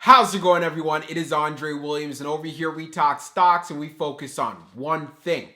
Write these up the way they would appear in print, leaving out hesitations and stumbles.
How's it going, everyone? It is Andre Williams, and over here we talk stocks and we focus on one thing.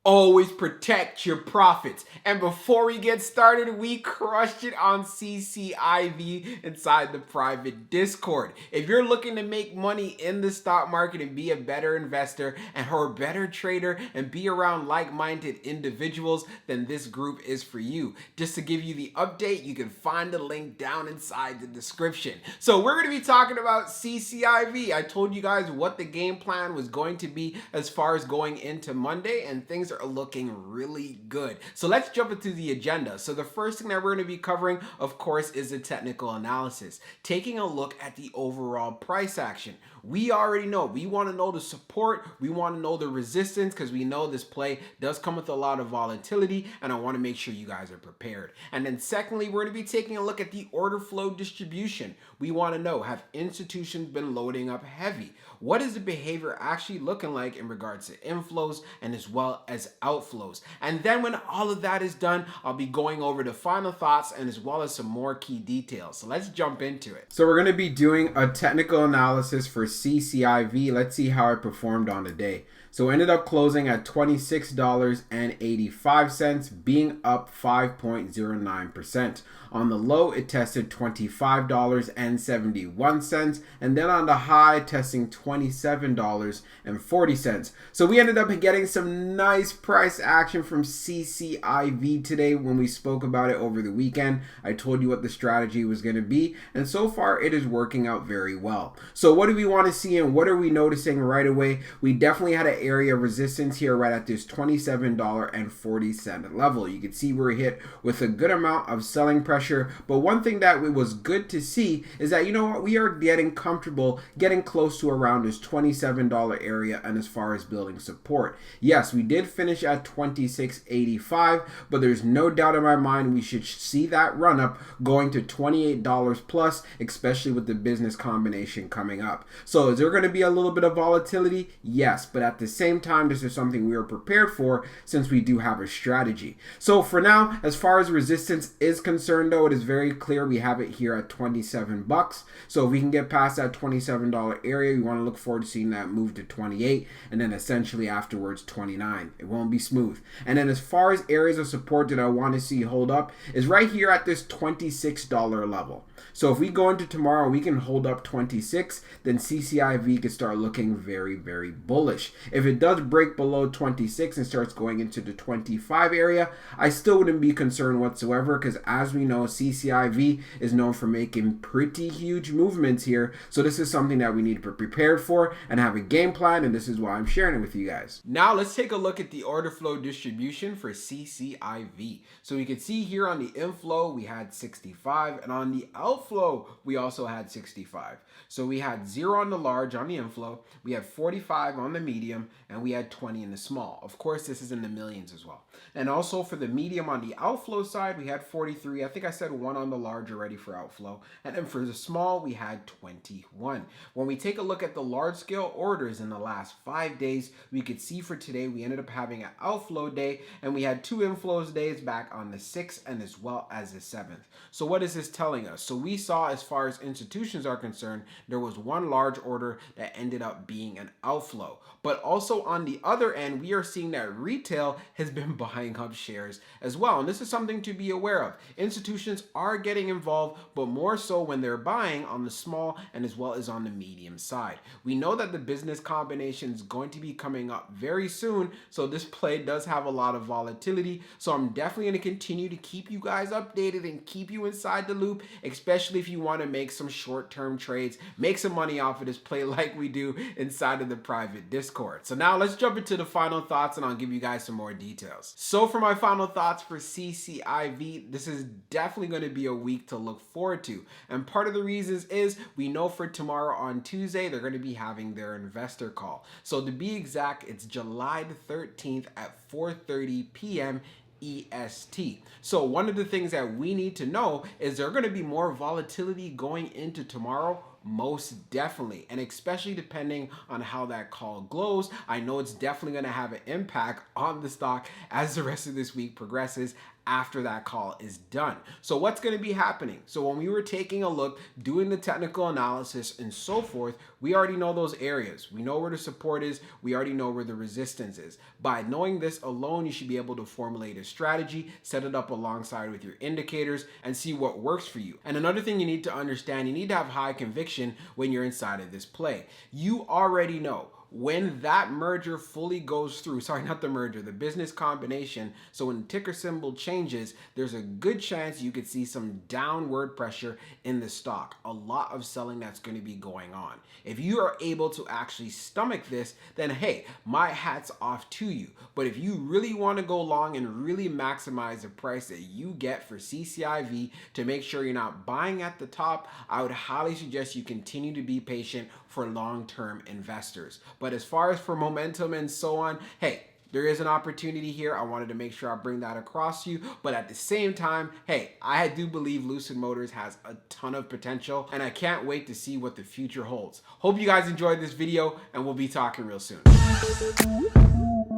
Always protect your profits. And before we get started, we crushed it on CCIV inside the private Discord. If you're looking to make money in the stock market and be a better investor or a better trader and be around like-minded individuals, then this group is for you. Just to give you the update, you can find the link down inside the description. So we're going to be talking about CCIV. I told you guys what the game plan was going to be as far as going into Monday, and things are looking really good. So let's jump into the agenda. So the first thing that we're going to be covering, of course, is the technical analysis, taking a look at the overall price action. We already know, we want to know the support, we want to know the resistance, because we know this play does come with a lot of volatility, and I want to make sure you guys are prepared. And then secondly, we're going to be taking a look at the order flow distribution. We want to know, have institutions been loading up heavy? What is the behavior actually looking like in regards to inflows and as well as outflows? And then when all of that is done, I'll be going over the final thoughts and as well as some more key details. So let's jump into it. So we're going to be doing a technical analysis for CCIV. Let's see how it performed on the day. So it ended up closing at $26.85, being up 5.09%. On the low, it tested $25.71, and then on the high, testing $27.40. So we ended up getting some nice price action from CCIV today when we spoke about it over the weekend. I told you what the strategy was going to be, and so far it is working out very well. So what do we want to see and what are we noticing right away? We definitely had an area of resistance here right at this $27.40 level. You can see we're hit with a good amount of selling pressure, but one thing that it was good to see is that, you know what, we are getting comfortable, getting close to around this $27 area, and as far as building support. Yes, we did finish at $26.85, but there's no doubt in my mind we should see that run up going to $28 plus, especially with the business combination coming up. So is there going to be a little bit of volatility? Yes, but at the same time, this is something we are prepared for since we do have a strategy. So for now, as far as resistance is concerned, though, it is very clear we have it here at 27 bucks. So if we can get past that $27 area, we want to look forward to seeing that move to 28, and then essentially afterwards 29. It won't be smooth. And then as far as areas of support that I want to see hold up is right here at this $26 level. So if we go into tomorrow, we can hold up 26, then CCIV could start looking very, very bullish. If it does break below 26 and starts going into the 25 area, I still wouldn't be concerned whatsoever, because as we know, CCIV is known for making pretty huge movements here. So this is something that we need to be prepared for and have a game plan, and this is why I'm sharing it with you guys. Now let's take a look at the order flow distribution for CCIV. So we can see here on the inflow, we had 65, and on the outflow, we also had 65. So we had 0 on the large on the inflow, we had 45 on the medium, and we had 20 in the small. Of course, this is in the millions as well. And also for the medium on the outflow side, we had 43. I think I said 1 on the large already for outflow. And then for the small, we had 21. When we take a look at the large scale orders in the last 5 days, we could see for today, we ended up having an outflow day, and we had 2 inflows days back on the 6th and as well as the 7th. So what is this telling us? So we saw, as far as institutions are concerned, there was 1 large order that ended up being an outflow. But also on the other end, we are seeing that retail has been buying up shares as well. And this is something to be aware of. Institutions are getting involved, but more so when they're buying on the small and as well as on the medium side. We know that the business combination is going to be coming up very soon, so this play does have a lot of volatility. So I'm definitely going to continue to keep you guys updated and keep you inside the loop, especially if you want to make some short-term trades, make some money off of this play like we do inside of the private Discord. So now let's jump into the final thoughts, and I'll give you guys some more details. So for my final thoughts for CCIV, this is definitely going to be a week to look forward to. And part of the reasons is we know for tomorrow on Tuesday, they're going to be having their investor call. So to be exact, it's July the 13th at 4:30 p.m. EST. So one of the things that we need to know is there going to be more volatility going into tomorrow. Most definitely, and especially depending on how that call glows, I know it's definitely going to have an impact on the stock as the rest of this week progresses, after that call is done. So what's going to be happening? So when we were taking a look, doing the technical analysis and so forth, we already know those areas. We know where the support is. We already know where the resistance is. By knowing this alone, you should be able to formulate a strategy, set it up alongside with your indicators, and see what works for you. And another thing you need to understand, you need to have high conviction when you're inside of this play. You already know when that merger fully goes through, sorry, not the merger, the business combination. So when the ticker symbol changes, there's a good chance you could see some downward pressure in the stock. A lot of selling that's going to be going on. If you are able to actually stomach this, then hey, my hat's off to you. But if you really want to go long and really maximize the price that you get for CCIV to make sure you're not buying at the top, I would highly suggest you continue to be patient for long-term investors. But as far as for momentum and so on, hey, there is an opportunity here. I wanted to make sure I bring that across to you. But at the same time, hey, I do believe Lucid Motors has a ton of potential, and I can't wait to see what the future holds. Hope you guys enjoyed this video, and we'll be talking real soon.